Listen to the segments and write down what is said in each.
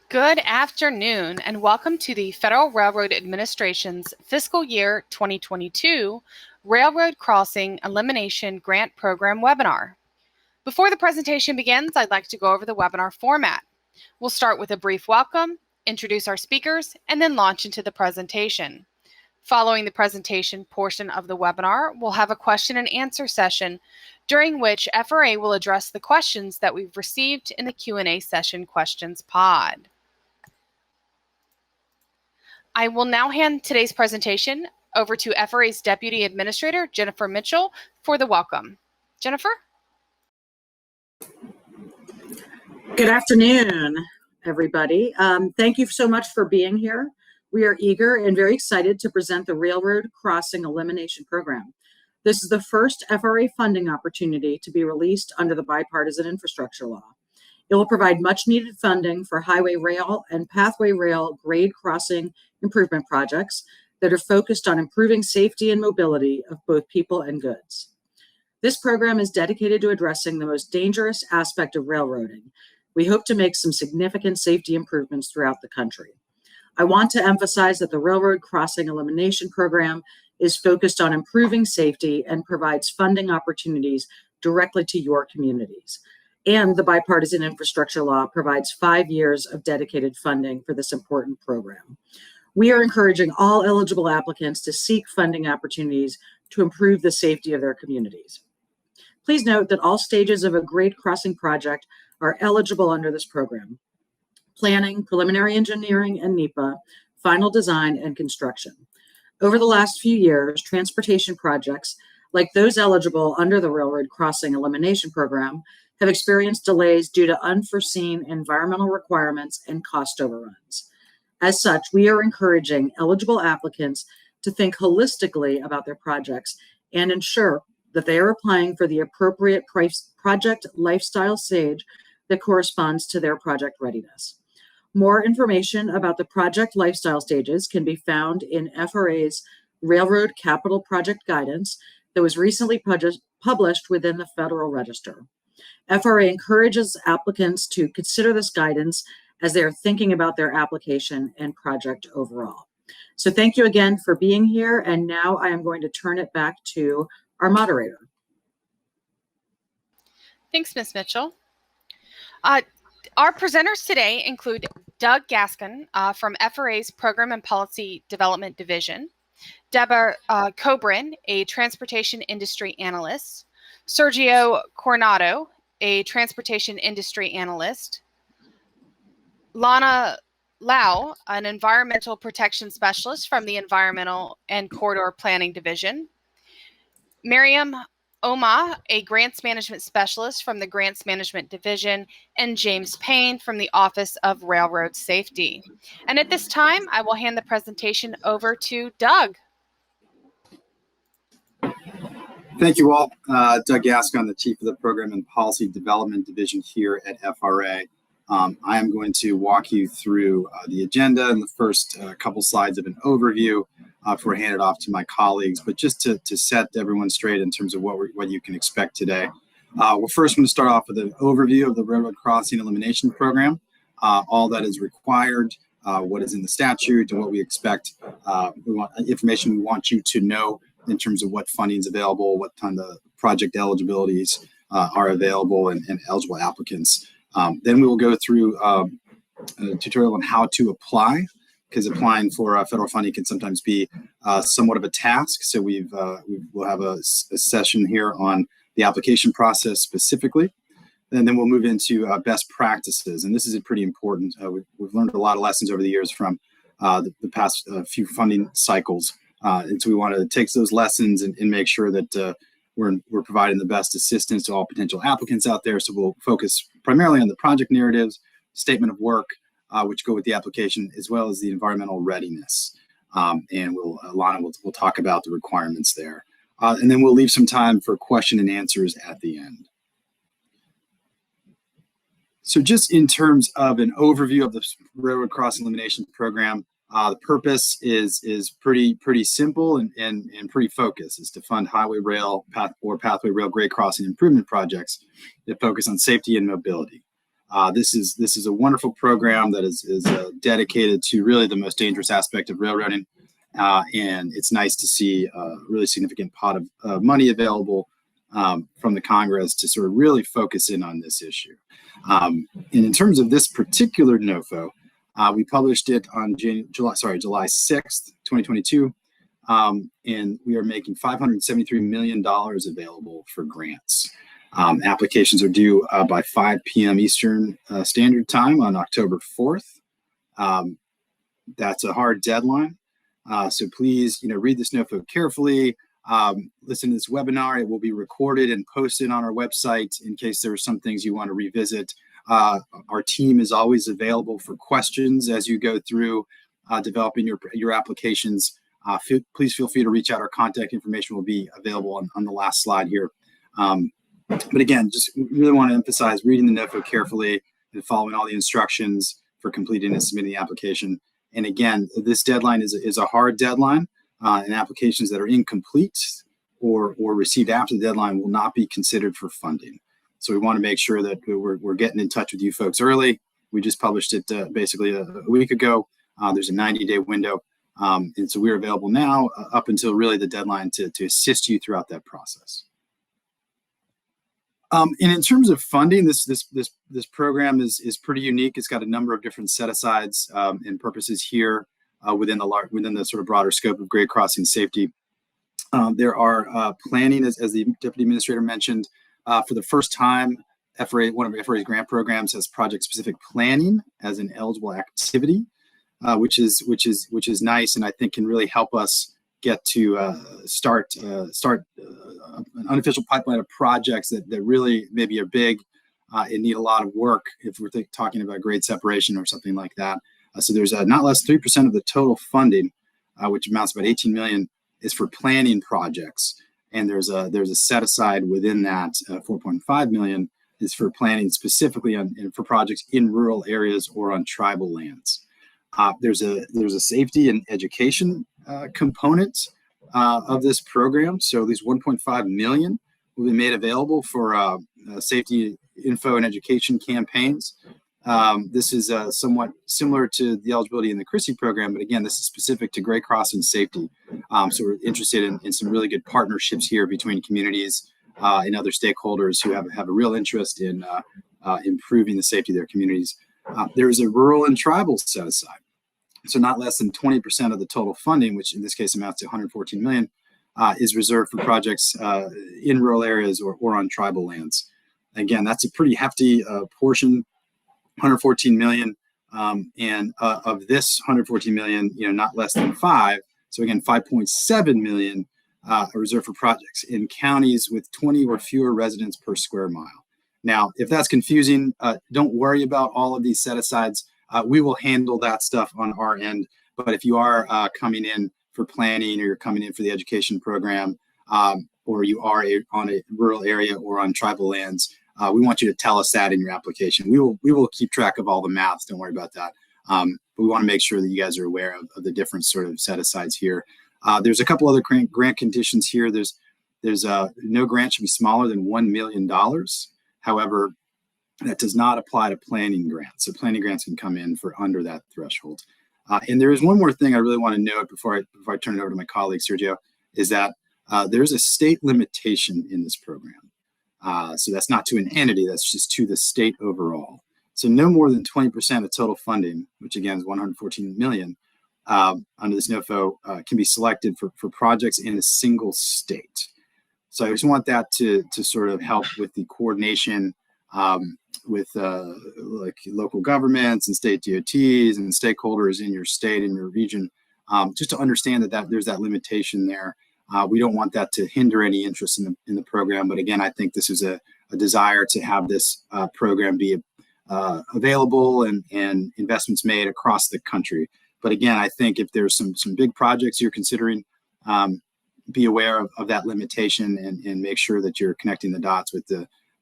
Good afternoon and welcome to the Federal Railroad Administration's Fiscal Year 2022 Railroad Crossing Elimination Grant Program webinar. Before the presentation begins, I'd like to go over the webinar format. We'll start with a brief welcome, introduce our speakers, and then launch into the presentation. Following the presentation portion of the webinar, we'll have a question and answer session during which FRA will address the questions that we've received in the Q&A session questions pod. I will now hand today's presentation over to FRA's Deputy Administrator, Jennifer Mitchell, for the welcome. Jennifer? Good afternoon, everybody. Thank you so much for being here. We are eager and very excited to present the Railroad Crossing Elimination Program. This is the first FRA funding opportunity to be released under the Bipartisan Infrastructure Law. It will provide much needed funding for highway rail and pathway rail grade crossing improvement projects that are focused on improving safety and mobility of both people and goods. This program is dedicated to addressing the most dangerous aspect of railroading. We hope to make some significant safety improvements throughout the country. I want to emphasize that the Railroad Crossing Elimination Program is focused on improving safety and provides funding opportunities directly to your communities. And the Bipartisan Infrastructure Law provides 5 years of dedicated funding for this important program. We are encouraging all eligible applicants to seek funding opportunities to improve the safety of their communities. Please note that all stages of a grade crossing project are eligible under this program: planning, preliminary engineering and NEPA, final design, and construction. Over the last few years, transportation projects, like those eligible under the Railroad Crossing Elimination Program, have experienced delays due to unforeseen environmental requirements and cost overruns. As such, we are encouraging eligible applicants to think holistically about their projects and ensure that they are applying for the appropriate project lifestyle stage that corresponds to their project readiness. More information about the project lifestyle stages can be found in FRA's Railroad Capital Project Guidance that was recently published within the Federal Register. FRA encourages applicants to consider this guidance as they are thinking about their application and project overall. So thank you again for being here, and now I am going to turn it back to our moderator. Thanks, Ms. Mitchell. Our presenters today include Doug Gaskin from FRA's Program and Policy Development Division, Deborah Cobrin, a Transportation Industry Analyst, Sergio Coronado, a Transportation Industry Analyst, Lana Lau, an Environmental Protection Specialist from the Environmental and Corridor Planning Division, Miriam Oma, a Grants Management Specialist from the Grants Management Division, and James Payne from the Office of Railroad Safety. And at this time, I will hand the presentation over to Doug. Thank you all. Doug Gaskin, the Chief of the Program and Policy Development Division here at FRA. I am going to walk you through the agenda and the first couple slides of an overview before I hand it off to my colleagues. But just to set everyone straight in terms of what you can expect today. We're first going to start off with an overview of the Railroad Crossing Elimination Program, all that is required, what is in the statute, and what we expect, information we want you to know in terms of what funding is available, what kind of project eligibilities are available, and eligible applicants. Then we will go through a tutorial on how to apply, because applying for federal funding can sometimes be somewhat of a task. So we'll have a session here on the application process specifically. And then we'll move into best practices. And this is pretty important. We've learned a lot of lessons over the years from the past few funding cycles. And so we want to take those lessons and make sure that we're providing the best assistance to all potential applicants out there. So we'll focus primarily on the project narratives, statement of work, which go with the application, as well as the environmental readiness. And Lana will talk about the requirements there. And then we'll leave some time for question and answers at the end. So just in terms of an overview of the Railroad Crossing Elimination Program, the purpose is pretty simple and pretty focused. It's to fund highway rail, pathway rail grade crossing improvement projects that focus on safety and mobility. This is a wonderful program that is dedicated to really the most dangerous aspect of railroading, and it's nice to see a really significant pot of money available from the Congress to sort of really focus in on this issue. And in terms of this particular NOFO, we published it on July 6th, 2022, and we are making $573 million available for grants. Applications are due by 5 p.m. Eastern Standard Time on October 4th. That's a hard deadline. So please, read this NOFO carefully. Listen to this webinar. It will be recorded and posted on our website in case there are some things you want to revisit. Our team is always available for questions as you go through developing your applications. Please feel free to reach out. Our contact information will be available on the last slide here. But again, just really want to emphasize reading the NOFO carefully and following all the instructions for completing and submitting the application. And again, this deadline is a hard deadline, and applications that are incomplete or received after the deadline will not be considered for funding. So we want to make sure that we're getting in touch with you folks early. We just published it basically a week ago. There's a 90-day window. And so we're available now up until really the deadline to assist you throughout that process. And in terms of funding, this program is pretty unique. It's got a number of different set-asides and purposes here within the sort of broader scope of grade crossing safety. There are planning, as the Deputy Administrator mentioned, for the first time, one of FRA's grant programs has project-specific planning as an eligible activity, which is nice, and I think can really help us get to start an unofficial pipeline of projects that really maybe are big and need a lot of work if we're talking about grade separation or something like that. So there's not less than 3% of the total funding, which amounts to about $18 million, is for planning projects, and there's a set aside within that. $4.5 million is for planning specifically for projects in rural areas or on tribal lands. There's a safety and education component of this program. So these 1.5 million will be made available for safety info and education campaigns. This is somewhat similar to the eligibility in the CRISI program, but again, this is specific to grade crossing safety. So we're interested in some really good partnerships here between communities and other stakeholders who have a real interest in improving the safety of their communities. There's a rural and tribal set aside. So not less than 20% of the total funding, which in this case amounts to $114 million, is reserved for projects in rural areas or on tribal lands. Again, that's a pretty hefty portion, $114 million. And of this $114 million, not less than so again, $5.7 million are reserved for projects in counties with 20 or fewer residents per square mile. Now, if that's confusing, don't worry about all of these set-asides. We will handle that stuff on our end. But if you are coming in for planning, or you're coming in for the education program, or you are on a rural area or on tribal lands, we want you to tell us that in your application. We will keep track of all the math. Don't worry about that. But we want to make sure that you guys are aware of the different sort of set-asides here. There's a couple other grant conditions here. There's no grant should be smaller than $1 million. However, that does not apply to planning grants. So planning grants can come in for under that threshold. And there is one more thing I really want to note before I turn it over to my colleague, Sergio, is that there's a state limitation in this program. So that's not to an entity, that's just to the state overall. So no more than 20% of total funding, which again is $114 million, under this NOFO can be selected for projects in a single state. So I just want that to sort of help with the coordination with like local governments and state DOTs and stakeholders in your state and your region, just to understand that there's that limitation there. We don't want that to hinder any interest in the program, but again, I think this is a desire to have this program be available and investments made across the country. But again, I think if there's some big projects you're considering, be aware of that limitation and make sure that you're connecting the dots with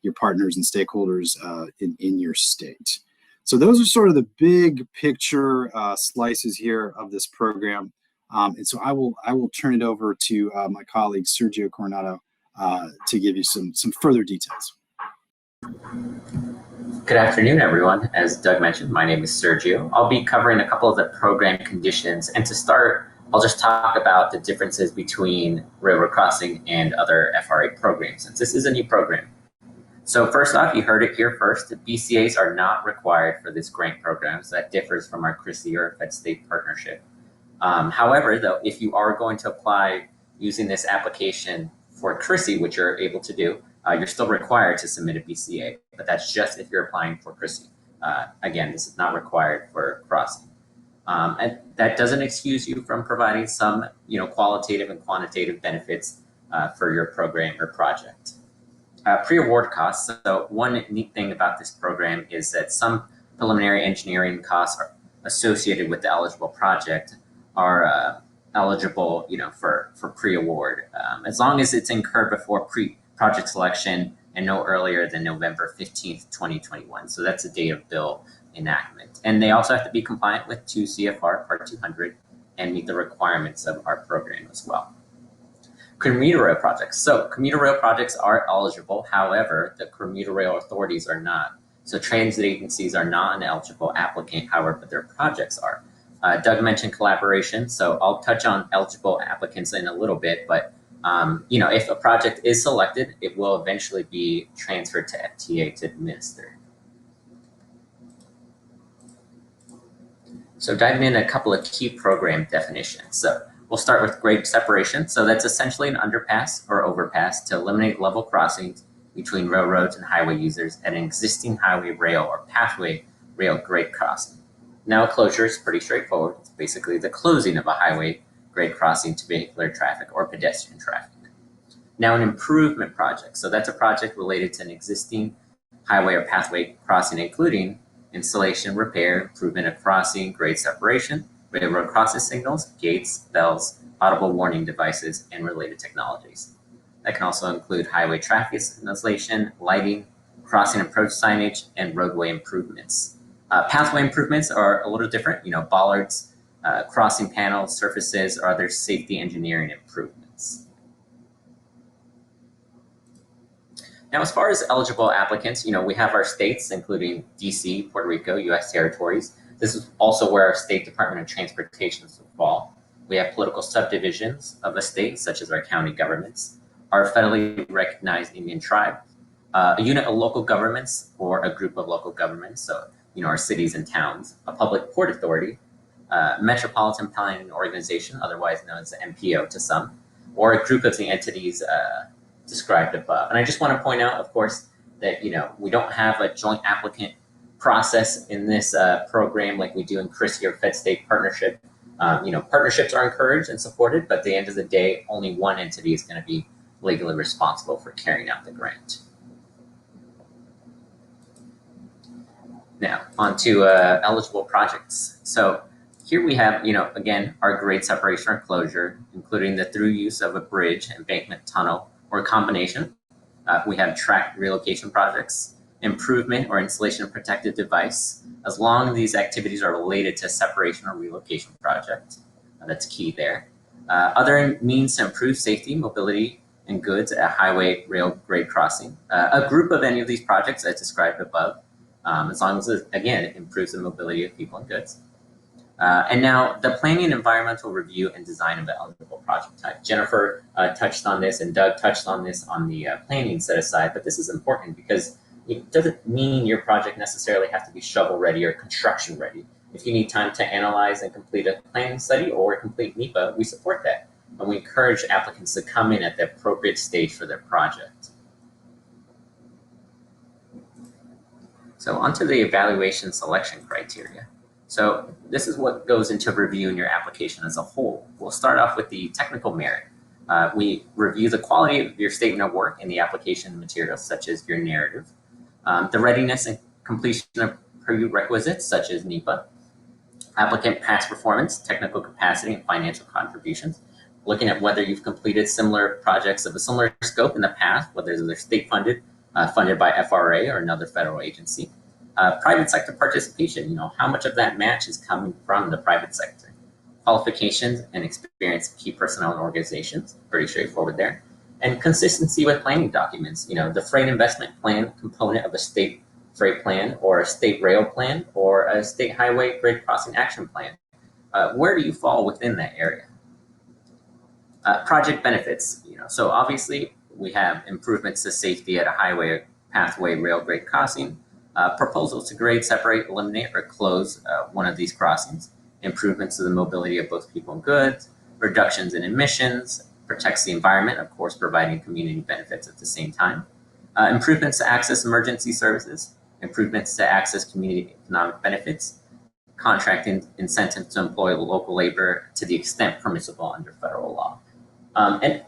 your partners and stakeholders in your state. So those are sort of the big picture slices here of this program. And so I will turn it over to my colleague Sergio Coronado to give you some further details. Good afternoon, everyone. As Doug mentioned, my name is Sergio. I'll be covering a couple of the program conditions. And to start, I'll just talk about the differences between Railroad Crossing and other FRA programs, since this is a new program. So first off, you heard it here first, BCAs are not required for this grant program, so that differs from our CRISI or Fed State partnership. However, though, if you are going to apply using this application for CRISI, which you're able to do, you're still required to submit a BCA, but that's just if you're applying for CRISI. Again, this is not required for crossing. And that doesn't excuse you from providing some, qualitative and quantitative benefits for your program or project. Pre-award costs. So one neat thing about this program is that some preliminary engineering costs are associated with the eligible project are eligible, for pre-award, as long as it's incurred before project selection and no earlier than November 15th, 2021. So that's the date of bill enactment. And they also have to be compliant with 2 CFR Part 200 and meet the requirements of our program as well. Commuter rail projects. So commuter rail projects are eligible. However, the commuter rail authorities are not. So transit agencies are not an eligible applicant, however, but their projects are. Doug mentioned collaboration, so I'll touch on eligible applicants in a little bit, but if a project is selected, it will eventually be transferred to FTA to administer. So diving in a couple of key program definitions. So we'll start with grade separation. So that's essentially an underpass or overpass to eliminate level crossings between railroads and highway users at an existing highway rail or pathway rail grade crossing. Now a closure is pretty straightforward. It's basically the closing of a highway grade crossing to vehicular traffic or pedestrian traffic. Now an improvement project. So that's a project related to an existing highway or pathway crossing, including installation, repair, improvement of crossing, grade separation, railroad crossing signals, gates, bells, audible warning devices, and related technologies. That can also include highway traffic signalization, lighting, crossing approach signage, and roadway improvements. Pathway improvements are a little different, bollards, crossing panels, surfaces, or other safety engineering improvements. Now, as far as eligible applicants, we have our states, including DC, Puerto Rico, U.S. territories. This is also where our State Department of Transportation will fall. We have political subdivisions of a state, such as our county governments, our federally recognized Indian tribe, a unit of local governments or a group of local governments, so our cities and towns, a public port authority, metropolitan planning organization, otherwise known as the MPO to some, or a group of the entities described above. And I just want to point out, of course, that we don't have a joint applicant process in this program like we do in CRISI or Fed State partnership. Partnerships are encouraged and supported, but at the end of the day, only one entity is going to be legally responsible for carrying out the grant. Now, on to eligible projects. So here we have, again, our grade separation or closure, including the through use of a bridge, embankment, tunnel, or combination. We have track relocation projects, improvement or installation of protective device, as long as these activities are related to separation or relocation project. That's key there. Other means to improve safety, mobility, and goods at highway rail grade crossing. A group of any of these projects as described above, as long as, again, it improves the mobility of people and goods. And now the planning, environmental review, and design of the eligible project type. Jennifer touched on this and Doug touched on this on the planning set aside, but this is important because it doesn't mean your project necessarily has to be shovel ready or construction ready. If you need time to analyze and complete a planning study or complete NEPA, we support that. And we encourage applicants to come in at the appropriate stage for their project. So onto the evaluation selection criteria. So this is what goes into reviewing your application as a whole. We'll start off with the technical merit. We review the quality of your statement of work in the application materials, such as your narrative, the readiness and completion of prerequisites, such as NEPA, applicant past performance, technical capacity, and financial contributions, looking at whether you've completed similar projects of a similar scope in the past, whether they're state funded, funded by FRA or another federal agency. Private sector participation, how much of that match is coming from the private sector. Qualifications and experience of key personnel and organizations, pretty straightforward there. And consistency with planning documents. The freight investment plan component of a state freight plan or a state rail plan or a state highway grade crossing action plan. Where do you fall within that area? Project benefits. So obviously we have improvements to safety at a highway, pathway, rail grade crossing. Proposals to grade, separate, eliminate, or close one of these crossings. Improvements to the mobility of both people and goods. Reductions in emissions. Protects the environment, of course, providing community benefits at the same time. Improvements to access emergency services. Improvements to access community economic benefits. Contracting incentives to employ local labor to the extent permissible under federal law. And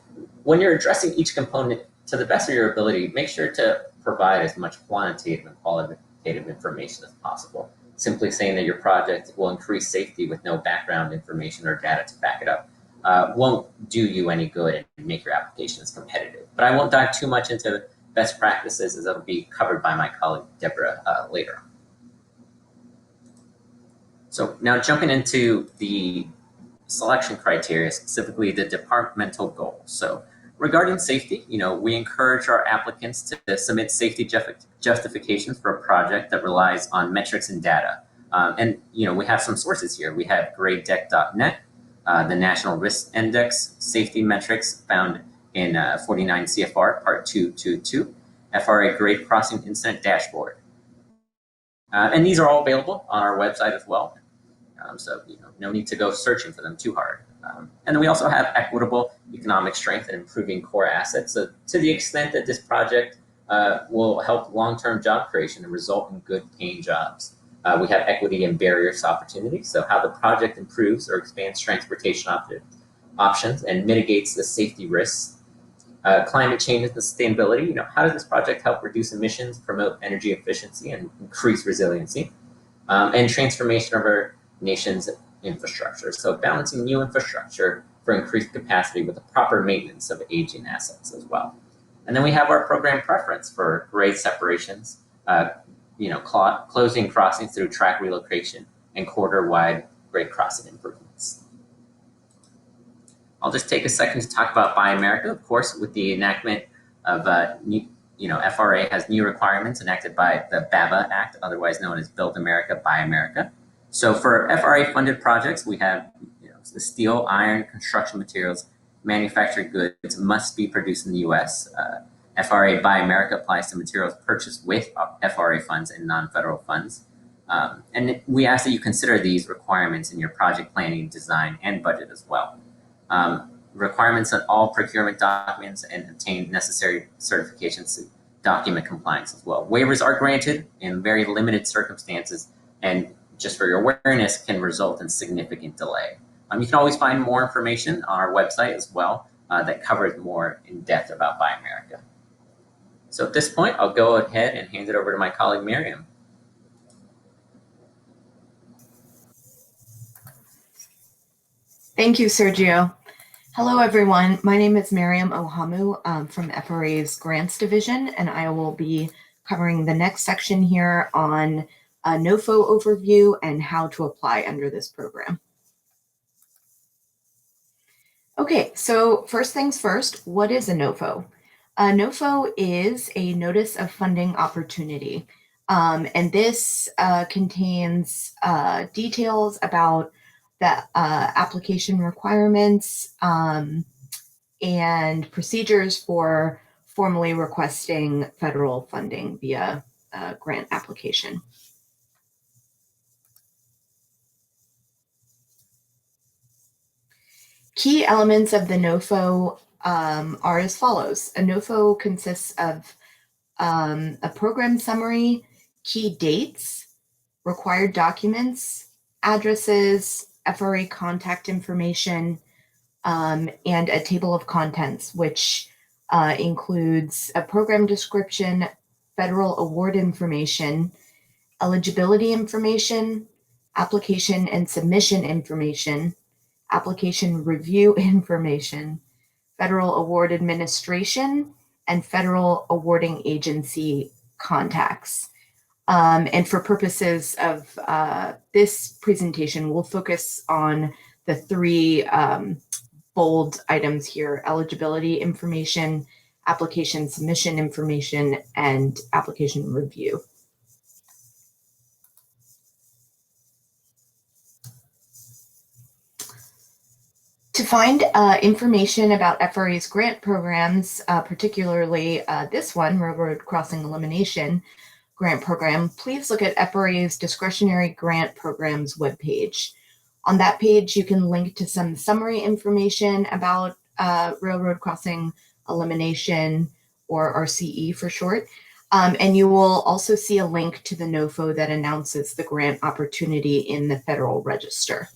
when you're addressing each component to the best of your ability, make sure to provide as much quantitative and qualitative information as possible. Simply saying that your project will increase safety with no background information or data to back it up won't do you any good and make your applications competitive. But I won't dive too much into best practices, as it'll be covered by my colleague Deborah later. So now jumping into the selection criteria, specifically the departmental goals. So regarding safety, we encourage our applicants to submit safety justifications for a project that relies on metrics and data. And we have some sources here. We have gradedeck.net, the National Risk Index, safety metrics found in 49 CFR Part 222, FRA Grade Crossing Incident Dashboard. And these are all available on our website as well. So no need to go searching for them too hard. And then we also have equitable economic strength and improving core assets. So to the extent that this project will help long-term job creation and result in good paying jobs. We have equity and barriers to opportunity. So how the project improves or expands transportation options and mitigates the safety risks. Climate change and sustainability. How does this project help reduce emissions, promote energy efficiency, and increase resiliency? And transformation of our nation's infrastructure. So balancing new infrastructure for increased capacity with the proper maintenance of aging assets as well. And then we have our program preference for grade separations, closing crossings through track relocation and quarter-wide grade crossing improvements. I'll just take a second to talk about Buy America. Of course, with the enactment of FRA has new requirements enacted by the BABA Act, otherwise known as Build America, Buy America. So for FRA-funded projects, we have the steel, iron, construction materials, manufactured goods must be produced in the U.S. FRA Buy America applies to materials purchased with FRA funds and non-federal funds. And we ask that you consider these requirements in your project planning, design, and budget as well. Requirements on all procurement documents and obtain necessary certifications to document compliance as well. Waivers are granted in very limited circumstances, and just for your awareness, can result in significant delay. You can always find more information on our website as well that covers more in depth about Buy America. So at this point, I'll go ahead and hand it over to my colleague, Miriam. Thank you, Sergio. Hello, everyone. My name is Miriam Ohamu from FRA's Grants Division, and I will be covering the next section here on a Nofo overview and how to apply under this program. Okay, so first things first, what is a Nofo? A Nofo is a Notice of Funding Opportunity, and this contains details about the application requirements and procedures for formally requesting federal funding via a grant application. Key elements of the Nofo are as follows. A Nofo consists of a program summary, key dates, required documents, addresses, FRA contact information, and a table of contents, which includes a program description, federal award information, eligibility information, application and submission information, application review information, federal award administration, and federal awarding agency contacts. And for purposes of this presentation, we'll focus on the three bold items here: eligibility information, application submission information, and application review. To find information about FRA's grant programs, particularly this one, Railroad Crossing Elimination Grant Program, please look at FRA's Discretionary Grant Programs webpage. On that page, you can link to some summary information about Railroad Crossing Elimination, or RCE for short, and you will also see a link to the Nofo that announces the grant opportunity in the Federal Register.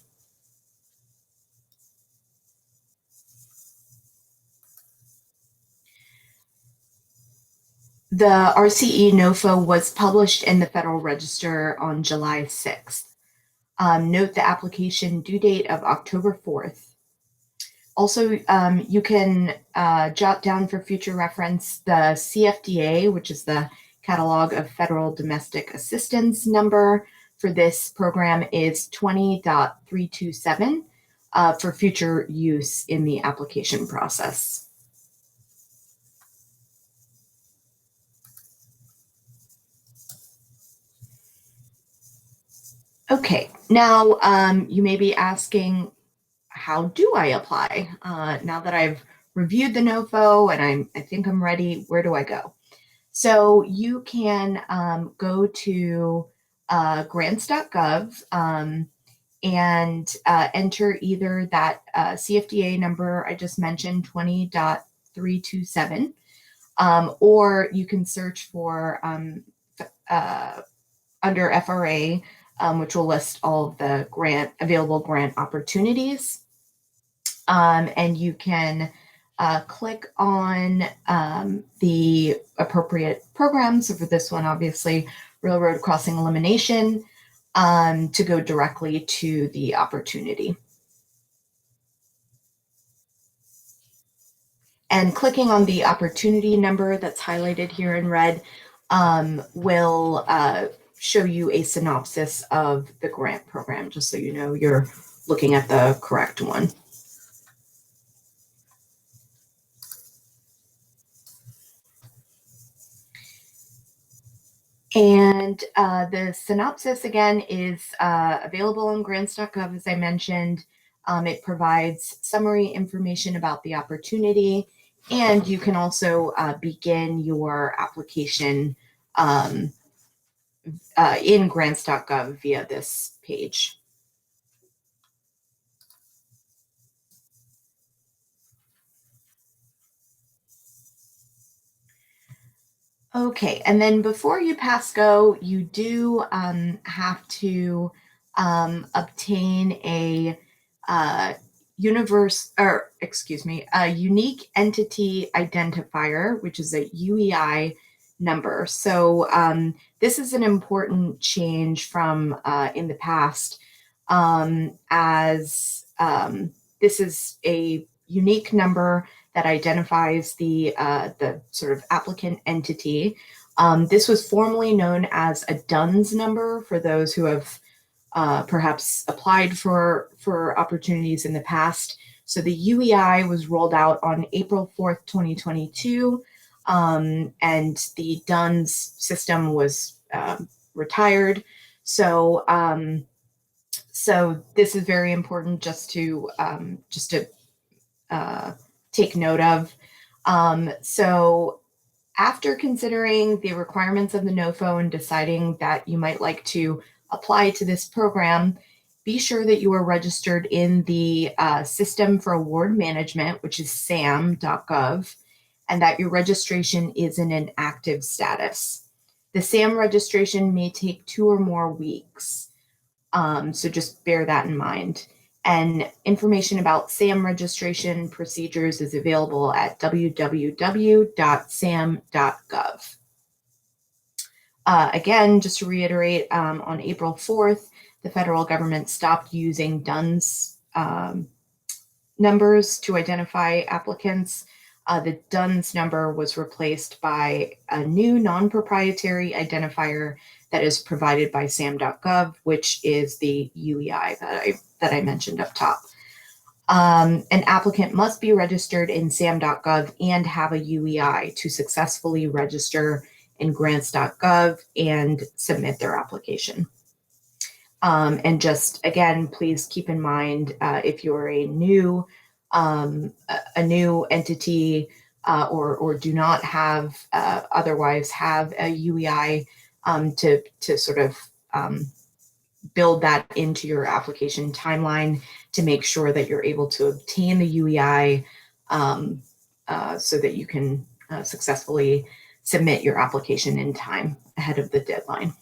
The RCE Nofo was published in the Federal Register on July 6th. Note the application due date of October 4th. Also, you can jot down for future reference the CFDA, which is the Catalog of Federal Domestic Assistance number for this program is 20.327 for future use in the application process. Okay, now you may be asking, how do I apply? Now that I've reviewed the Nofo and I think I'm ready, where do I go? So you can go to grants.gov and enter either that CFDA number I just mentioned, 20.327, or you can search for under FRA, which will list all of the available grant opportunities. And you can click on the appropriate programs. So for this one, obviously, Railroad Crossing Elimination, to go directly to the opportunity. And clicking on the opportunity number that's highlighted here in red will show you a synopsis of the grant program, just so you know you're looking at the correct one. And the synopsis, again, is available on grants.gov, as I mentioned. It provides summary information about the opportunity, and you can also begin your application in grants.gov via this page. Okay, and then before you pass go, you do have to obtain a unique entity identifier, which is a UEI number. So this is an important change from in the past, as this is a unique number that identifies the sort of applicant entity. This was formerly known as a DUNS number for those who have perhaps applied for opportunities in the past. So the UEI was rolled out on April 4th, 2022, and the DUNS system was retired. So so this is very important just to take note of. So after considering the requirements of the Nofo and deciding that you might like to apply to this program, be sure that you are registered in the System for Award Management, which is sam.gov, and that your registration is in an active status. The SAM registration may take 2 or more weeks, so just bear that in mind. And information about SAM registration procedures is available at www.sam.gov. Again, just to reiterate, on April 4th, the federal government stopped using DUNS numbers to identify applicants. The DUNS number was replaced by a new non-proprietary identifier that is provided by sam.gov, which is the UEI that I mentioned up top. An applicant must be registered in sam.gov and have a UEI to successfully register in grants.gov and submit their application. And just again, please keep in mind if you're a new entity or do not have otherwise have a UEI to sort of build that into your application timeline to make sure that you're able to obtain the UEI so that you can successfully submit your application in time ahead of the deadline.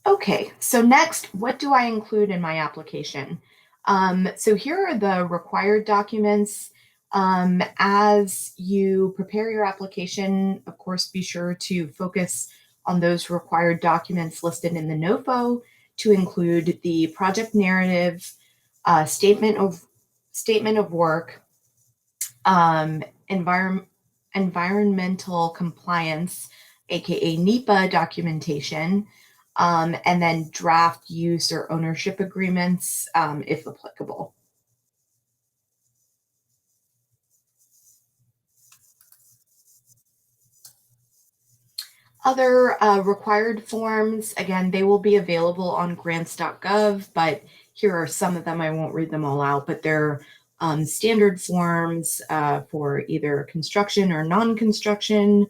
Okay, so next, what do I include in my application? So here are the required documents. As you prepare your application, of course, be sure to focus on those required documents listed in the Nofo to include the project narrative, statement of work, environmental compliance, aka NEPA documentation, and then draft use or ownership agreements, if applicable. Other required forms, again, they will be available on grants.gov, but here are some of them. I won't read them all out, but they're standard forms for either construction or non-construction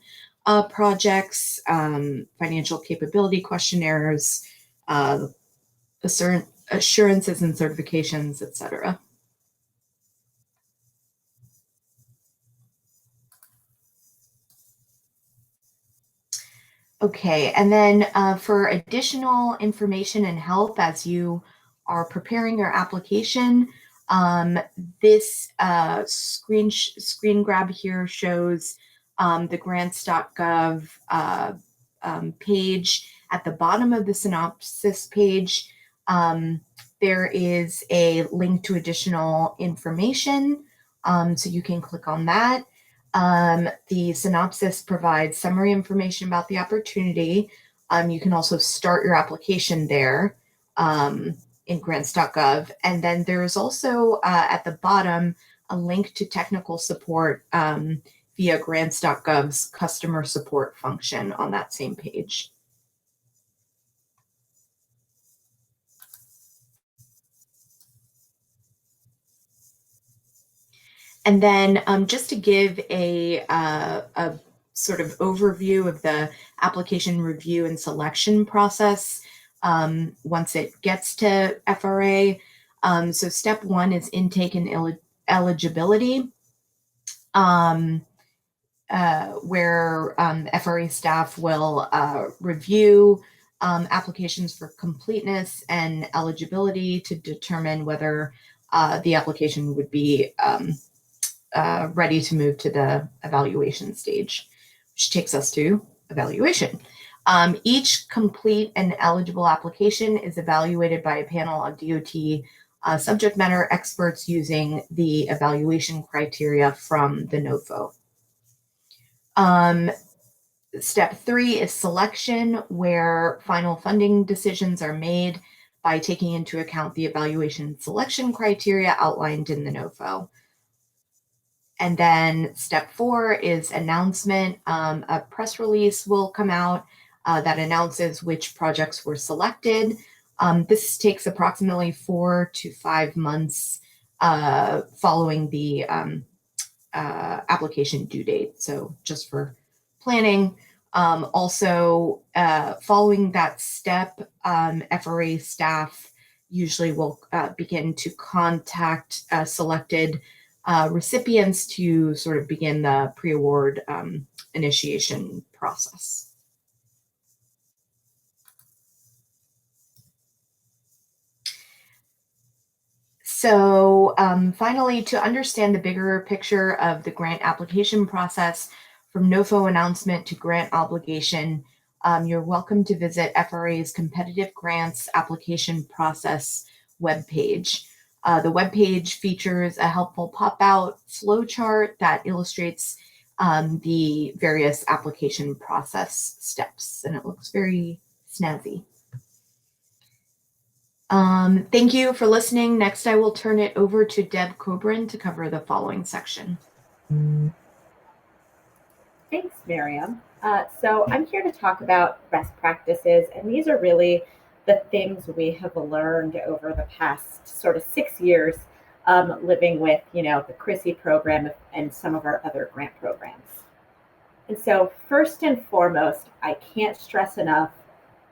projects, financial capability questionnaires, assurances and certifications, etc. Okay, and then for additional information and help as you are preparing your application, this screen grab here shows the grants.gov page. At the bottom of the synopsis page, there is a link to additional information, so you can click on that. The synopsis provides summary information about the opportunity. You can also start your application there in grants.gov. And then there is also at the bottom a link to technical support via grants.gov's customer support function on that same page. And then just to give a sort of overview of the application review and selection process once it gets to FRA. So step one is intake and eligibility, where FRA staff will review applications for completeness and eligibility to determine whether the application would be ready to move to the evaluation stage, which takes us to evaluation. Each complete and eligible application is evaluated by a panel of DOT subject matter experts using the evaluation criteria from the Nofo. Step three is selection, where final funding decisions are made by taking into account the evaluation selection criteria outlined in the Nofo. And then step four is announcement. A press release will come out that announces which projects were selected. This takes approximately 4 to 5 months following the application due date. So just for planning. Also, following that step, FRA staff usually will begin to contact selected recipients to sort of begin the pre-award initiation process. So finally, to understand the bigger picture of the grant application process, from Nofo announcement to grant obligation, you're welcome to visit FRA's Competitive Grants Application Process webpage. The webpage features a helpful pop-out flowchart that illustrates the various application process steps, and it looks very snazzy. Thank you for listening. Next, I will turn it over to Deb Cobran to cover the following section. Thanks, Miriam. So I'm here to talk about best practices, and these are really the things we have learned over the past sort of 6 years living with, the CRISI program and some of our other grant programs. And so first and foremost, I can't stress enough,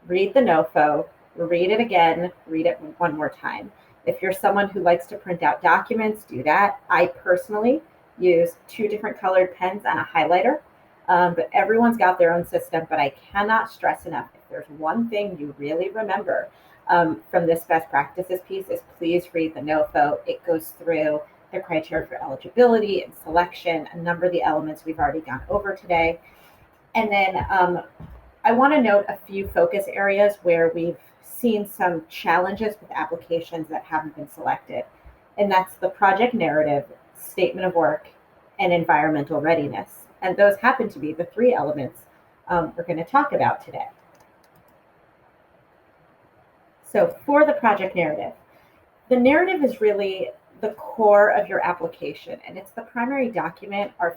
read the Nofo, read it again, read it one more time. If you're someone who likes to print out documents, do that. I personally use 2 different colored pens and a highlighter. But everyone's got their own system, but I cannot stress enough, if there's one thing you really remember from this best practices piece is please read the Nofo. It goes through the criteria for eligibility and selection, a number of the elements we've already gone over today. And then I want to note a few focus areas where we've seen some challenges with applications that haven't been selected. And that's the project narrative, statement of work, and environmental readiness. And those happen to be the 3 elements we're going to talk about today. So for the project narrative, the narrative is really the core of your application, and it's the primary document our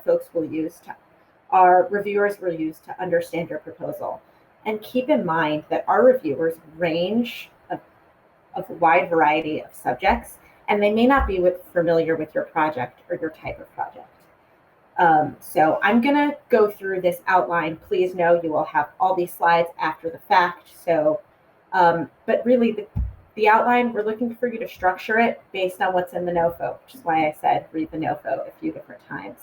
reviewers will use to understand your proposal. And keep in mind that our reviewers range of a wide variety of subjects, and they may not be familiar with your project or your type of project. So I'm going to go through this outline. Please know you will have all these slides after the fact. So, but really the outline, we're looking for you to structure it based on what's in the Nofo, which is why I said read the Nofo a few different times.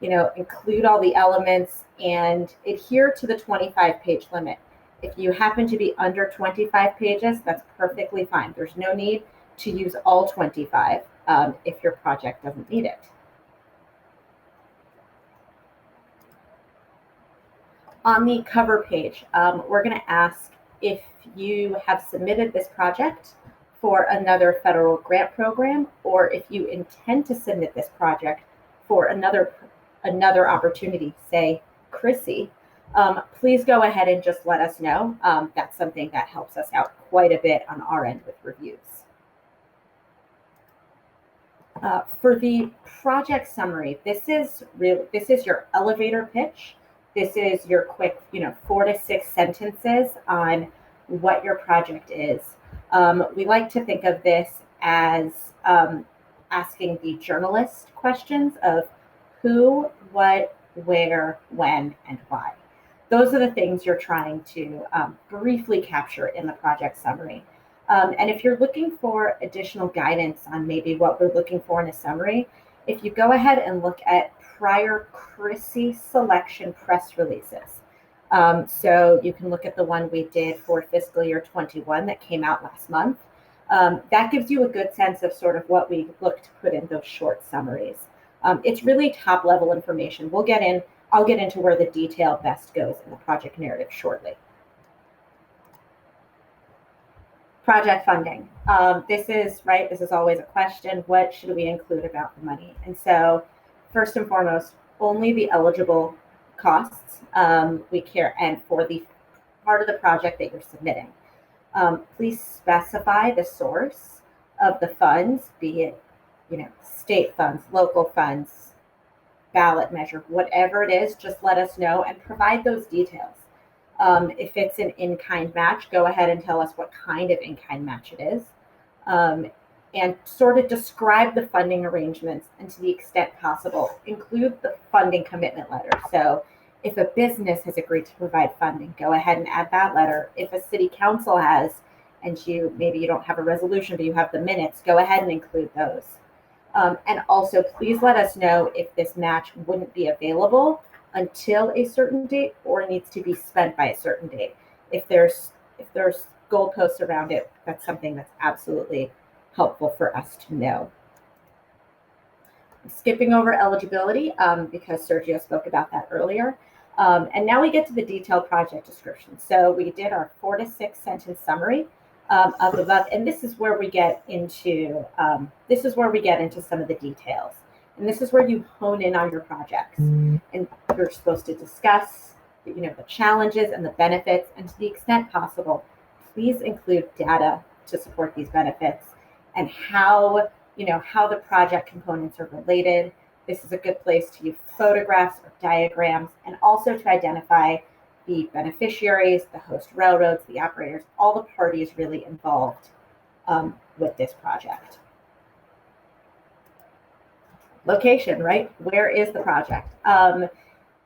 Include all the elements and adhere to the 25-page limit. If you happen to be under 25 pages, that's perfectly fine. There's no need to use all 25 if your project doesn't need it. On the cover page, we're going to ask if you have submitted this project for another federal grant program, or if you intend to submit this project for another opportunity, say CRISI, please go ahead and just let us know. That's something that helps us out quite a bit on our end with reviews. For the project summary, this is your elevator pitch. This is your quick, 4 to 6 sentences on what your project is. We like to think of this as asking the journalist questions of who, what, where, when, and why. Those are the things you're trying to briefly capture in the project summary. And if you're looking for additional guidance on maybe what we're looking for in a summary, if you go ahead and look at prior CRISI selection press releases. So you can look at the one we did for fiscal year 21 that came out last month. That gives you a good sense of sort of what we look to put in those short summaries. It's really top level information. I'll get into where the detail best goes in the project narrative shortly. Project funding. This is always a question. What should we include about the money? And so first and foremost, only the eligible costs we care, and for the part of the project that you're submitting. Please specify the source of the funds, be it state funds, local funds, ballot measure, whatever it is, just let us know and provide those details. If it's an in-kind match, go ahead and tell us what kind of in-kind match it is. And sort of describe the funding arrangements, and to the extent possible, include the funding commitment letter. So if a business has agreed to provide funding, go ahead and add that letter. If a city council has, and maybe you don't have a resolution, but you have the minutes, go ahead and include those. And also, please let us know if this match wouldn't be available until a certain date or needs to be spent by a certain date. If there's goalposts around it, that's something that's absolutely helpful for us to know. I'm skipping over eligibility because Sergio spoke about that earlier. And now we get to the detailed project description. So we did our 4 to 6 sentence summary of above, and this is where we get into some of the details. And this is where you hone in on your projects. And you're supposed to discuss, the challenges and the benefits, and to the extent possible, please include data to support these benefits, and how the project components are related. This is a good place to use photographs or diagrams, and also to identify the beneficiaries, the host railroads, the operators, all the parties really involved with this project. Location, right? Where is the project?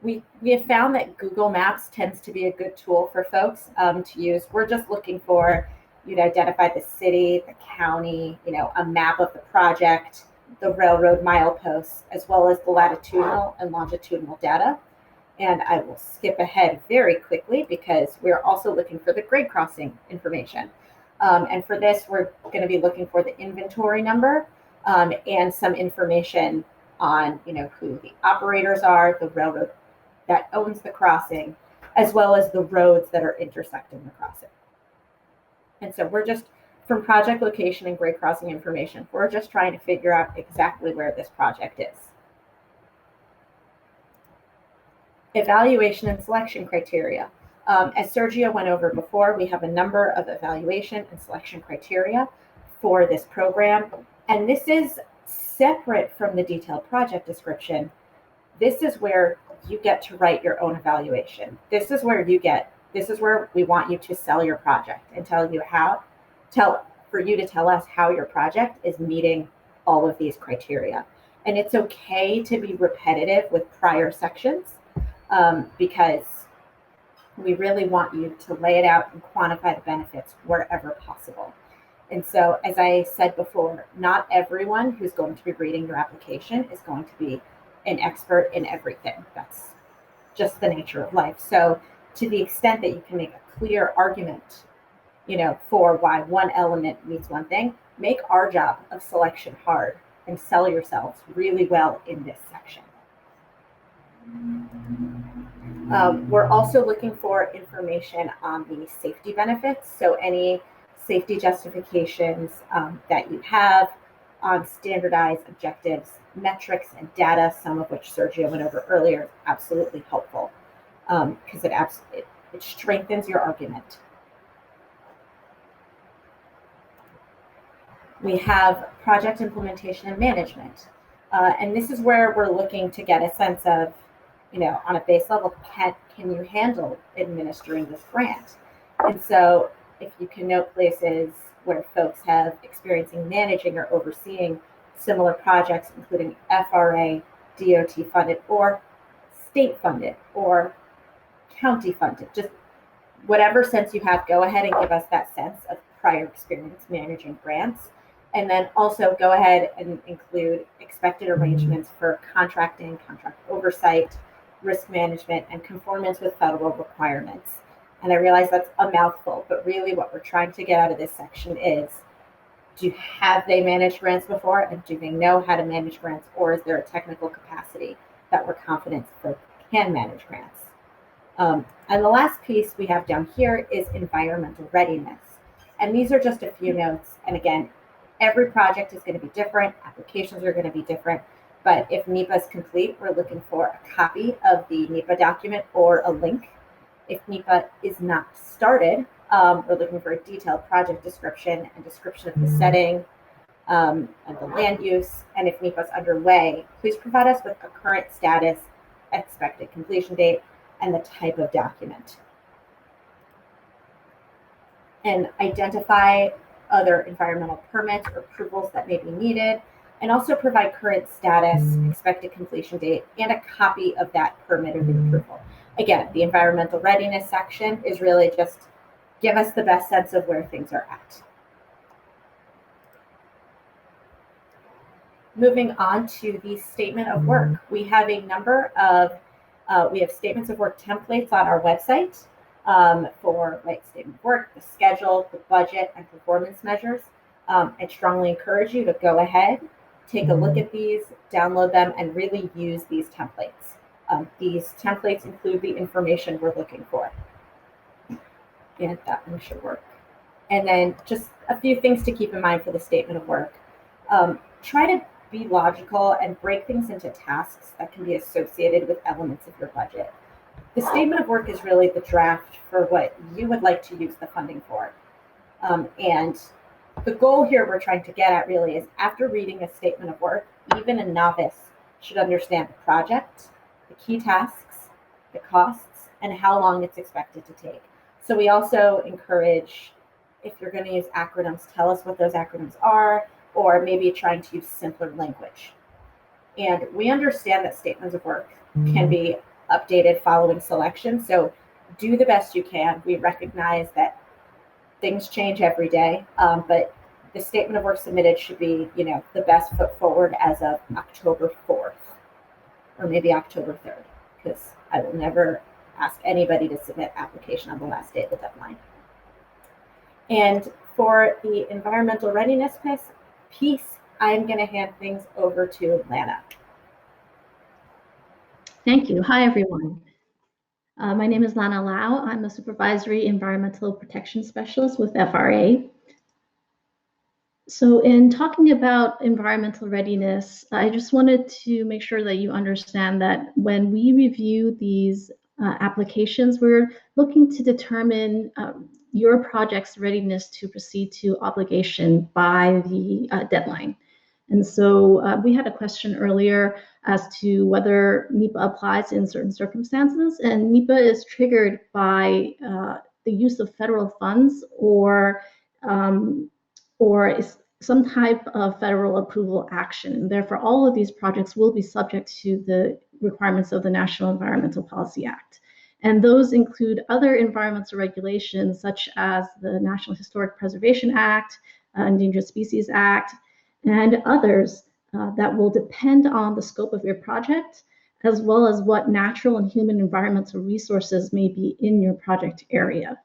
We have found that Google Maps tends to be a good tool for folks to use. We're just looking for you to identify the city, the county, a map of the project, the railroad mileposts, as well as the latitudinal and longitudinal data. And I will skip ahead very quickly because we're also looking for the grade crossing information. And for this, we're going to be looking for the inventory number and some information on who the operators are, the railroad that owns the crossing, as well as the roads that are intersecting the crossing. And so we're just, from project location and grade crossing information, we're just trying to figure out exactly where this project is. Evaluation and selection criteria. As Sergio went over before, we have a number of evaluation and selection criteria for this program. And this is separate from the detailed project description. This is where you get to write your own evaluation. This is where we want you to sell your project and for you to tell us how your project is meeting all of these criteria. And it's okay to be repetitive with prior sections because we really want you to lay it out and quantify the benefits wherever possible. And so, as I said before, not everyone who's going to be reading your application is going to be an expert in everything. That's just the nature of life. So to the extent that you can make a clear argument, for why one element means one thing, make our job of selection hard and sell yourselves really well in this section. We're also looking for information on the safety benefits. So any safety justifications that you have on standardized objectives, metrics, and data, some of which Sergio went over earlier, is absolutely helpful because it strengthens your argument. We have project implementation and management. And this is where we're looking to get a sense of, on a base level, can you handle administering this grant? And so if you can note places where folks have experience in managing or overseeing similar projects, including FRA, DOT funded, or state funded, or county funded, just whatever sense you have, go ahead and give us that sense of prior experience managing grants. And then also go ahead and include expected arrangements for contracting, contract oversight, risk management, and conformance with federal requirements. And I realize that's a mouthful, but really what we're trying to get out of this section is, have they managed grants before, and do they know how to manage grants, or is there a technical capacity that we're confident that can manage grants? And the last piece we have down here is environmental readiness. And these are just a few notes. And again, every project is going to be different, applications are going to be different, but if NEPA is complete, we're looking for a copy of the NEPA document or a link. If NEPA is not started, we're looking for a detailed project description and description of the setting and the land use. And if NEPA is underway, please provide us with a current status, expected completion date, and the type of document. And identify other environmental permits or approvals that may be needed, and also provide current status, expected completion date, and a copy of that permit or the approval. Again, the environmental readiness section is really just give us the best sense of where things are at. Moving on to the statement of work. We have a number of, we have statements of work templates on our website for statement of work, the schedule, the budget, and performance measures. I strongly encourage you to go ahead, take a look at these, download them, and really use these templates. These templates include the information we're looking for. And that one should work. And then just a few things to keep in mind for the statement of work. Try to be logical and break things into tasks that can be associated with elements of your budget. The statement of work is really the draft for what you would like to use the funding for. And the goal here we're trying to get at really is, after reading a statement of work, even a novice should understand the project, the key tasks, the costs, and how long it's expected to take. So we also encourage, if you're going to use acronyms, tell us what those acronyms are, or maybe trying to use simpler language. And we understand that statements of work can be updated following selection, so do the best you can. We recognize that things change every day, but the statement of work submitted should be, the best foot forward as of October 4th, or maybe October 3rd, because I will never ask anybody to submit application on the last day of the deadline. And for the environmental readiness piece, I'm going to hand things over to Lana. Thank you. Hi, everyone. My name is Lana Lau. I'm a Supervisory Environmental Protection Specialist with FRA. So in talking about environmental readiness, I just wanted to make sure that you understand that when we review these applications, we're looking to determine your project's readiness to proceed to obligation by the deadline. And so we had a question earlier as to whether NEPA applies in certain circumstances, and NEPA is triggered by the use of federal funds or some type of federal approval action. And therefore, all of these projects will be subject to the requirements of the National Environmental Policy Act. And those include other environmental regulations, such as the National Historic Preservation Act, Endangered Species Act, and others that will depend on the scope of your project, as well as what natural and human environmental resources may be in your project area.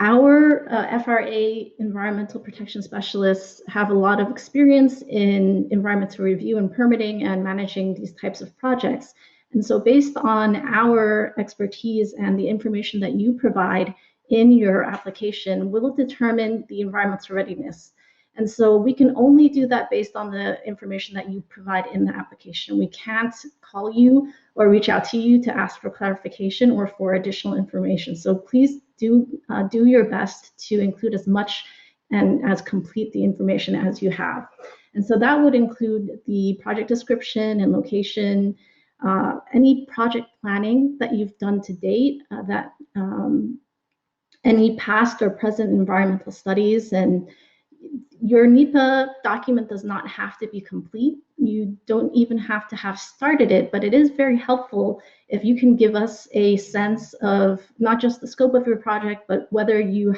Our FRA environmental protection specialists have a lot of experience in environmental review and permitting and managing these types of projects. And so based on our expertise and the information that you provide in your application, we'll determine the environmental readiness. And so we can only do that based on the information that you provide in the application. We can't call you or reach out to you to ask for clarification or for additional information. So please do your best to include as much and as complete the information as you have. And so that would include the project description and location, any project planning that you've done to date, any past or present environmental studies, and your NEPA document does not have to be complete. You don't even have to have started it, but it is very helpful if you can give us a sense of not just the scope of your project, but whether you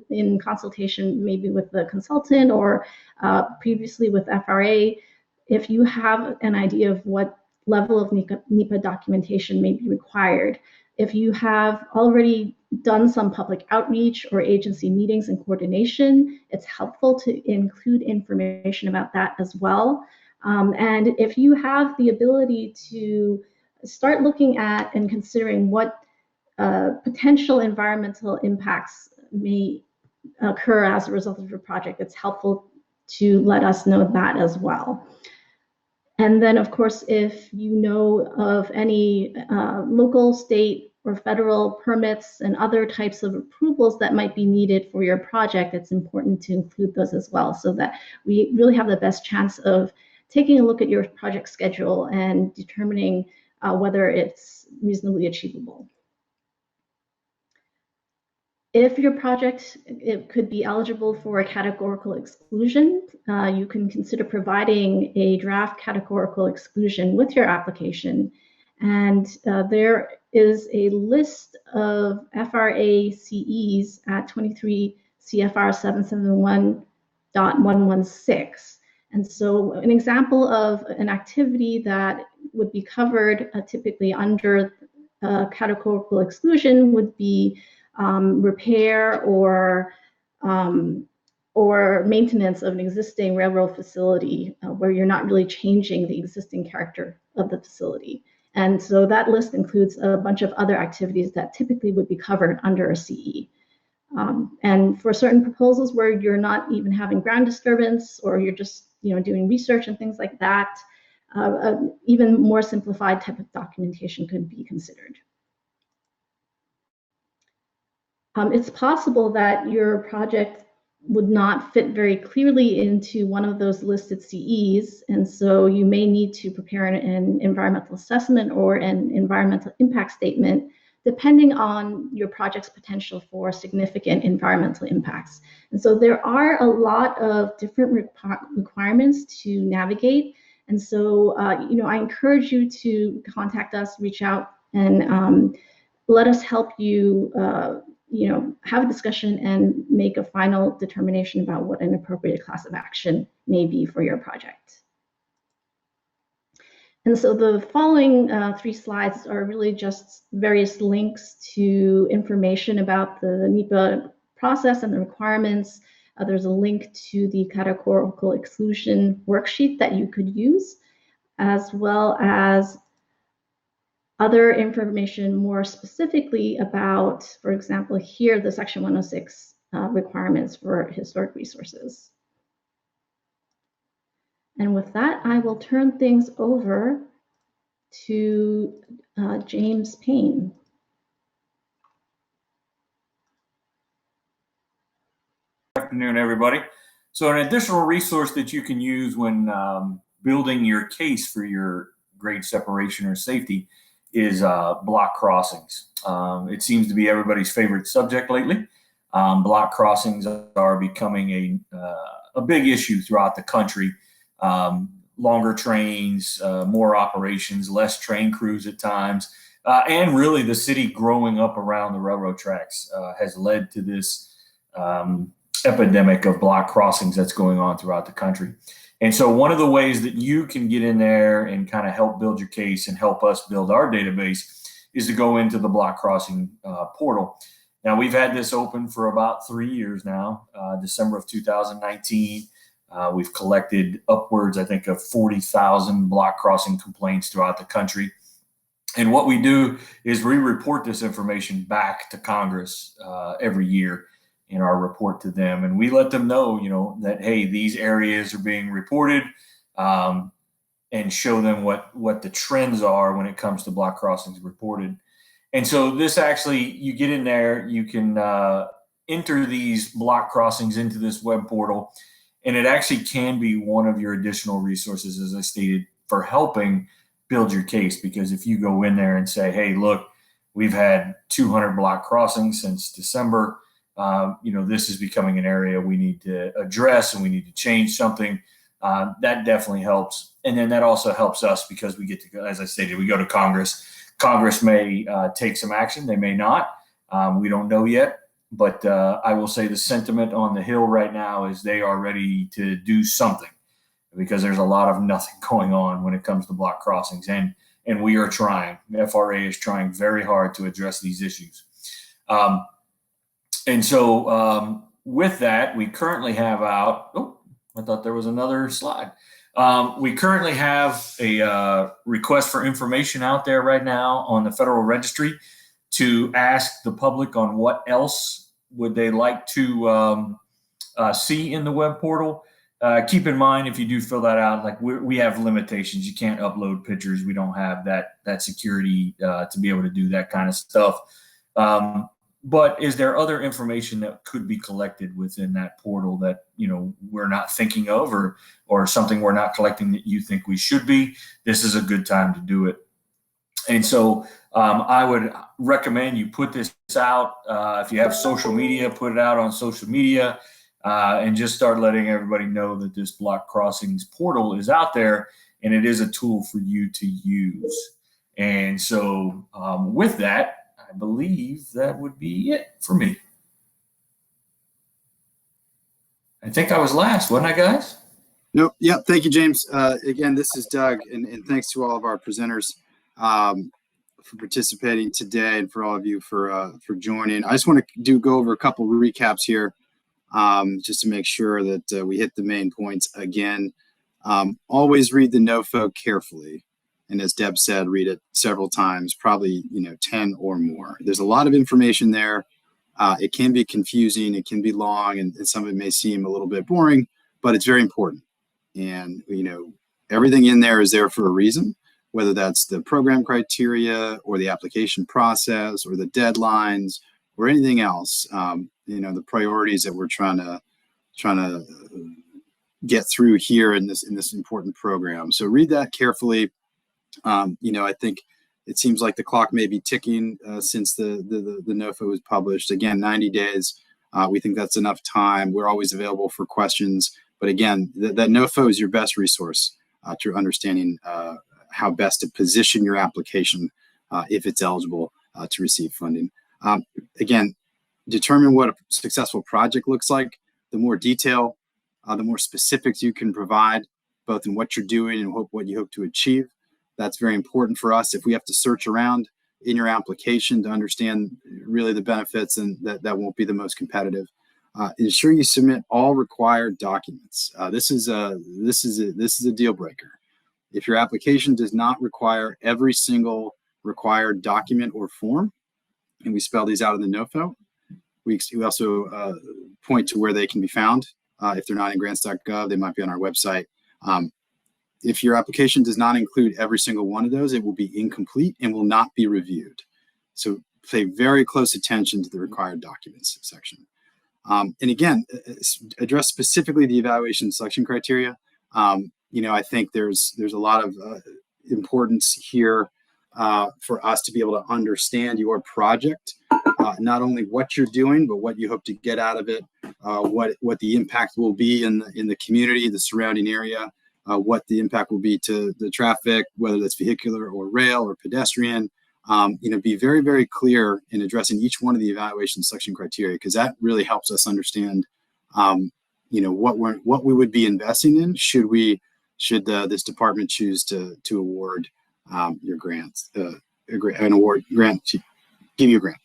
in consultation maybe with the consultant or previously with FRA, if you have an idea of what level of NEPA documentation may be required. If you have already done some public outreach or agency meetings and coordination, it's helpful to include information about that as well. And if you have the ability to start looking at and considering what potential environmental impacts may occur as a result of your project, it's helpful to let us know that as well. And then, of course, if you know of any local, state, or federal permits and other types of approvals that might be needed for your project, it's important to include those as well, so that we really have the best chance of taking a look at your project schedule and determining whether it's reasonably achievable. If your project could be eligible for a categorical exclusion, you can consider providing a draft categorical exclusion with your application. And there is a list of FRA CEs at 23 CFR 771.116. And so an example of an activity that would be covered typically under categorical exclusion would be repair or maintenance of an existing railroad facility where you're not really changing the existing character of the facility. And so that list includes a bunch of other activities that typically would be covered under a CE. And for certain proposals where you're not even having ground disturbance, or you're just doing research and things like that, even more simplified type of documentation could be considered. It's possible that your project would not fit very clearly into one of those listed CEs, and so you may need to prepare an environmental assessment or an environmental impact statement, depending on your project's potential for significant environmental impacts. And so there are a lot of different requirements to navigate. And so, I encourage you to contact us, reach out, and let us help you, have a discussion and make a final determination about what an appropriate class of action may be for your project. And so the following 3 slides are really just various links to information about the NEPA process and the requirements. There's a link to the Categorical Exclusion worksheet that you could use, as well as other information more specifically about, for example, here, the Section 106 requirements for historic resources. And with that, I will turn things over to James Payne. Good afternoon, everybody. So an additional resource that you can use when building your case for your grade separation or safety is block crossings. It seems to be everybody's favorite subject lately. Block crossings are becoming a big issue throughout the country. Longer trains, more operations, less train crews at times, and really the city growing up around the railroad tracks has led to this epidemic of block crossings that's going on throughout the country. And so one of the ways that you can get in there and kind of help build your case and help us build our database is to go into the block crossing portal. Now, we've had this open for about 3 years now, December of 2019. We've collected upwards, I think, of 40,000 block crossing complaints throughout the country. And what we do is we report this information back to Congress every year in our report to them. And we let them know, that, hey, these areas are being reported, and show them what the trends are when it comes to block crossings reported. And so this actually, you get in there, you can enter these block crossings into this web portal, and it actually can be one of your additional resources, as I stated, for helping build your case. Because if you go in there and say, hey, look, we've had 200 block crossings since December, this is becoming an area we need to address and we need to change something, that definitely helps. And then that also helps us because we get to go, as I stated, we go to Congress. Congress may take some action, they may not. We don't know yet. But I will say the sentiment on the Hill right now is they are ready to do something, because there's a lot of nothing going on when it comes to block crossings. And we are trying. The FRA is trying very hard to address these issues. And so with that, we currently have out, oh, I thought there was another slide. We currently have a request for information out there right now on the Federal Registry to ask the public on what else would they like to see in the web portal. Keep in mind, if you do fill that out, like we have limitations. You can't upload pictures. We don't have that security to be able to do that kind of stuff. But is there other information that could be collected within that portal that we're not thinking of, or something we're not collecting that you think we should be? This is a good time to do it. And so I would recommend you put this out. If you have social media, put it out on social media, and just start letting everybody know that this block crossings portal is out there, and it is a tool for you to use. And so with that, I believe that would be it for me. I think I was last, wasn't I, guys? Nope. Yeah. Thank you, James. Again, this is Doug, and thanks to all of our presenters for participating today, and for all of you for joining. I just want to go over a couple recaps here, just to make sure that we hit the main points again. Always read the Nofo carefully. And as Deb said, read it several times, probably 10 or more. There's a lot of information there. It can be confusing, it can be long, and some of it may seem a little bit boring, but it's very important. And everything in there is there for a reason, whether that's the program criteria or the application process or the deadlines or anything else, the priorities that we're trying to get through here in this important program. So read that carefully. I think it seems like the clock may be ticking since the Nofo was published. Again, 90 days. We think that's enough time. We're always available for questions. But again, that Nofo is your best resource to understanding how best to position your application if it's eligible to receive funding. Again, determine what a successful project looks like. The more detail, the more specifics you can provide, both in what you're doing and what you hope to achieve. That's very important for us. If we have to search around in your application to understand really the benefits, and that won't be the most competitive. Ensure you submit all required documents. This is a deal breaker. If your application does not require every single required document or form, and we spell these out in the Nofo, we also point to where they can be found. If they're not in grants.gov, they might be on our website. If your application does not include every single one of those, it will be incomplete and will not be reviewed. So pay very close attention to the required documents section. And again, address specifically the evaluation selection criteria. I think there's a lot of importance here for us to be able to understand your project, not only what you're doing, but what you hope to get out of it, what the impact will be in the community, the surrounding area, what the impact will be to the traffic, whether that's vehicular or rail or pedestrian. Be very, very clear in addressing each one of the evaluation selection criteria, because that really helps us understand, what we would be investing in should this department choose to award your grants, an award grant to give you a grant.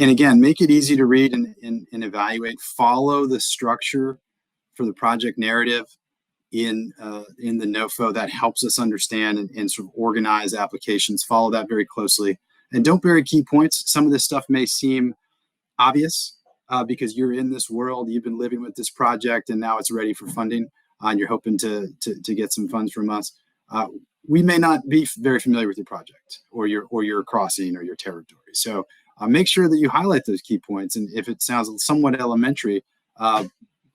And again, make it easy to read and evaluate. Follow the structure for the project narrative in the Nofo. That helps us understand and sort of organize applications. Follow that very closely, and don't bury key points. Some of this stuff may seem obvious because you're in this world, you've been living with this project, and now it's ready for funding, and you're hoping to get some funds from us. We may not be very familiar with your project or your crossing or your territory. So make sure that you highlight those key points. And if it sounds somewhat elementary,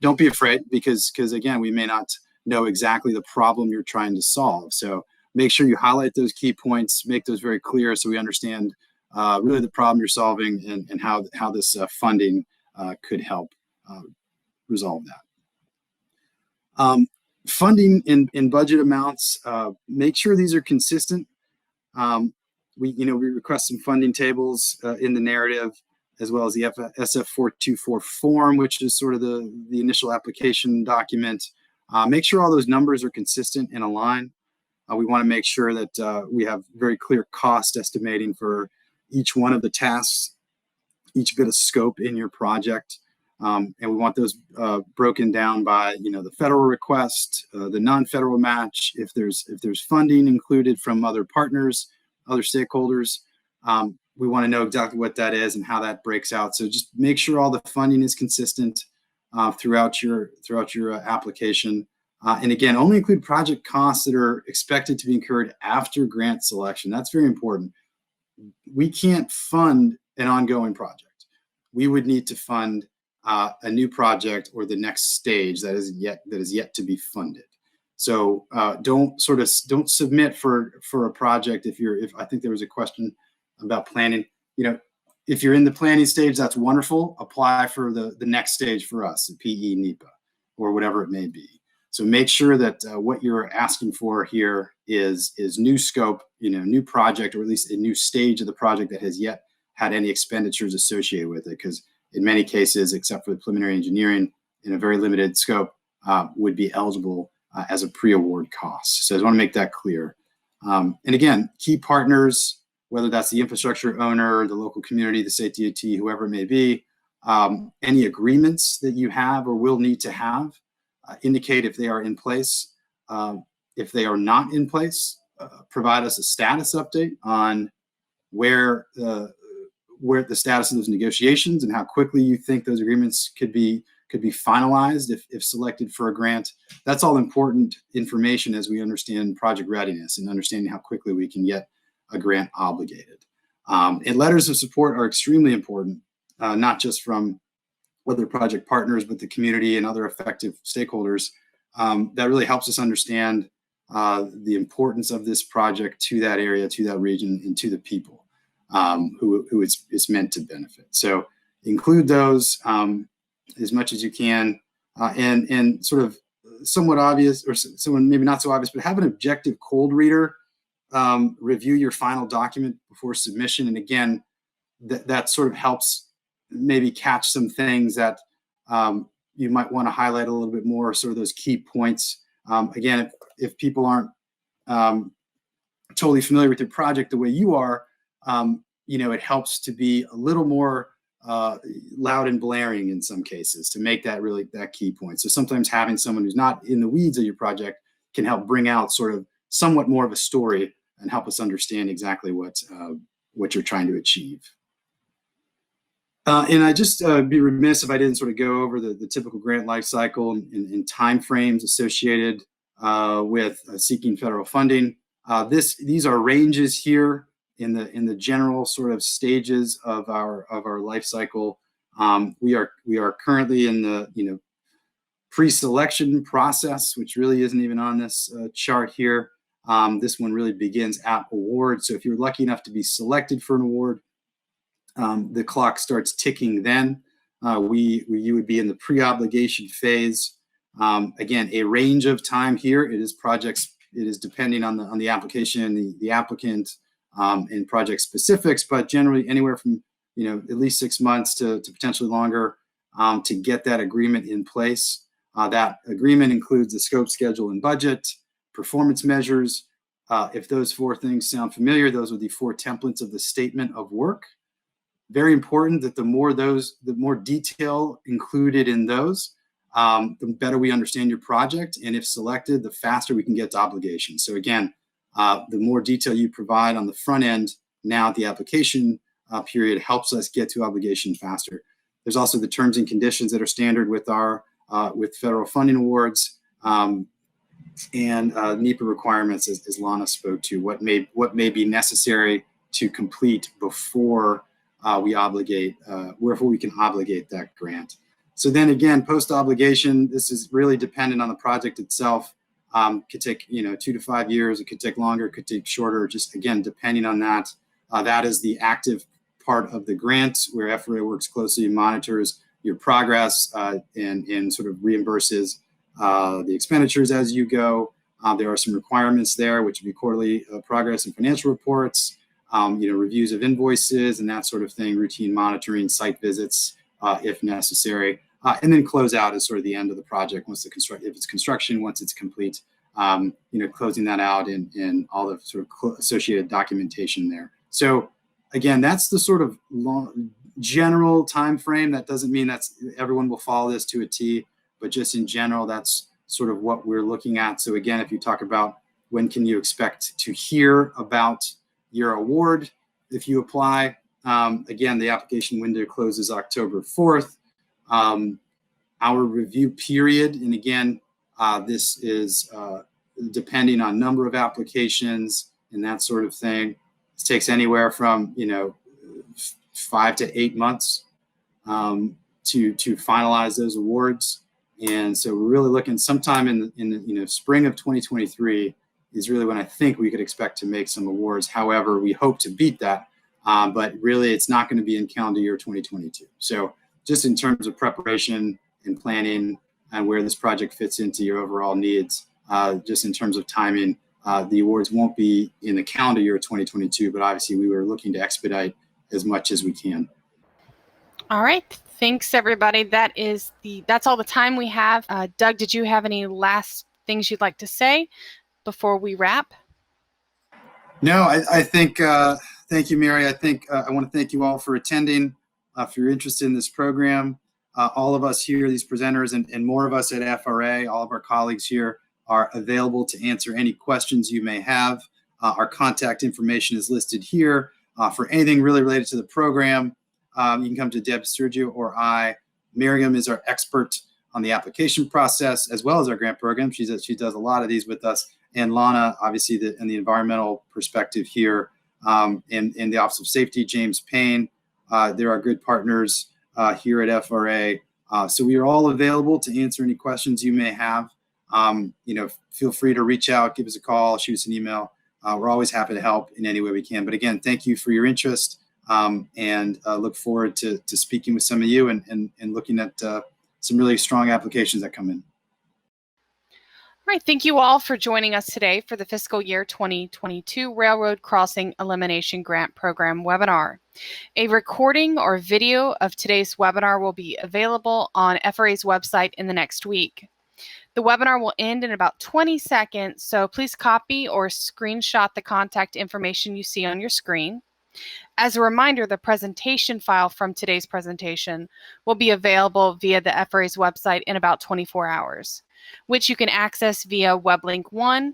don't be afraid, because again, we may not know exactly the problem you're trying to solve. So make sure you highlight those key points, make those very clear so we understand really the problem you're solving and how this funding could help resolve that. Funding in budget amounts, make sure these are consistent. We request some funding tables in the narrative, as well as the SF424 form, which is sort of the initial application document. Make sure all those numbers are consistent and aligned. We want to make sure that we have very clear cost estimating for each one of the tasks, each bit of scope in your project. And we want those broken down by, the federal request, the non-federal match, if there's funding included from other partners, other stakeholders. We want to know exactly what that is and how that breaks out. So just make sure all the funding is consistent throughout your application. And again, only include project costs that are expected to be incurred after grant selection. That's very important. We can't fund an ongoing project. We would need to fund a new project or the next stage that is yet to be funded. So don't submit for a project if I think there was a question about planning. If you're in the planning stage, that's wonderful. Apply for the next stage for us, the PE, NEPA, or whatever it may be. So make sure that what you're asking for here is new scope, new project, or at least a new stage of the project that has yet had any expenditures associated with it. Because in many cases, except for the preliminary engineering, in a very limited scope, would be eligible as a pre-award cost. So I just want to make that clear. And again, key partners, whether that's the infrastructure owner, the local community, the state DOT, whoever it may be, any agreements that you have or will need to have, indicate if they are in place. If they are not in place, provide us a status update on where the status of those negotiations and how quickly you think those agreements could be finalized if selected for a grant. That's all important information as we understand project readiness and understanding how quickly we can get a grant obligated. And letters of support are extremely important, not just from other project partners, but the community and other effective stakeholders. That really helps us understand the importance of this project to that area, to that region, and to the people who it's meant to benefit. So include those as much as you can, and sort of somewhat obvious, or someone maybe not so obvious, but have an objective cold reader review your final document before submission. And again, that sort of helps maybe catch some things that you might want to highlight a little bit more, sort of those key points. Again, if people aren't totally familiar with your project the way you are, it helps to be a little more loud and blaring in some cases to make that really that key point. So sometimes having someone who's not in the weeds of your project can help bring out sort of somewhat more of a story and help us understand exactly what you're trying to achieve. And I just be remiss if I didn't sort of go over the typical grant life cycle and timeframes associated with seeking federal funding. These are ranges here in the general sort of stages of our life cycle. We are currently in the pre-selection process, which really isn't even on this chart here. This one really begins at award. So if you're lucky enough to be selected for an award, the clock starts ticking then. You would be in the pre-obligation phase. Again, a range of time here. It is depending on the application, the applicant, and project specifics, but generally anywhere from at least 6 months to potentially longer to get that agreement in place. That agreement includes the scope, schedule, and budget, performance measures. If those 4 things sound familiar, those are the 4 templates of the statement of work. Very important that the more detail included in those, the better we understand your project. And if selected, the faster we can get to obligation. So again, the more detail you provide on the front end now at the application period helps us get to obligation faster. There's also the terms and conditions that are standard with with federal funding awards, and NEPA requirements, as Lana spoke to, what may be necessary to complete before we can obligate that grant. So then again, post obligation, this is really dependent on the project itself. Could take 2 to 5 years. It could take longer. It could take shorter. Just again, depending on that. That is the active part of the grant, where FRA works closely and monitors your progress and sort of reimburses the expenditures as you go. There are some requirements there, which would be quarterly progress and financial reports, reviews of invoices and that sort of thing, routine monitoring, site visits if necessary, and then close out as sort of the end of the project once if it's construction, once it's complete, closing that out and all the sort of associated documentation there. So again, that's the sort of general time frame. That doesn't mean everyone will follow this to a T, but just in general, that's sort of what we're looking at. So again, if you talk about when can you expect to hear about your award if you apply, again, the application window closes October 4th. Our review period, and again, this is depending on number of applications and that sort of thing. It takes anywhere from 5 to 8 months to finalize those awards. And so we're really looking sometime in the spring of 2023 is really when I think we could expect to make some awards. However, we hope to beat that, but really it's not going to be in calendar year 2022. So just in terms of preparation and planning and where this project fits into your overall needs, just in terms of timing, the awards won't be in the calendar year 2022, but obviously we were looking to expedite as much as we can. All right. Thanks, everybody. That's all the time we have. Doug, did you have any last things you'd like to say before we wrap? No, I think, thank you, Mary. I think I want to thank you all for attending, for your interest in this program. All of us here, these presenters, and more of us at FRA, all of our colleagues here are available to answer any questions you may have. Our contact information is listed here. For anything really related to the program, you can come to Deb, Sergio, or I. Miriam is our expert on the application process as well as our grant program. She does a lot of these with us. And Lana, obviously, in the environmental perspective here, and the Office of Safety, James Payne. They're our good partners here at FRA. So we are all available to answer any questions you may have. Feel free to reach out, give us a call, shoot us an email. We're always happy to help in any way we can. But again, thank you for your interest, and look forward to speaking with some of you and looking at some really strong applications that come in. All right, thank you all for joining us today for the fiscal year 2022 Railroad Crossing Elimination Grant Program webinar. A recording or video of today's webinar will be available on FRA's website in the next week. The webinar will end in about 20 seconds, so please copy or screenshot the contact information you see on your screen. As a reminder, the presentation file from today's presentation will be available via the FRA's website in about 24 hours, which you can access via web link 1.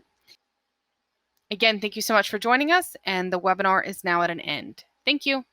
Again, thank you so much for joining us, and the webinar is now at an end. Thank you.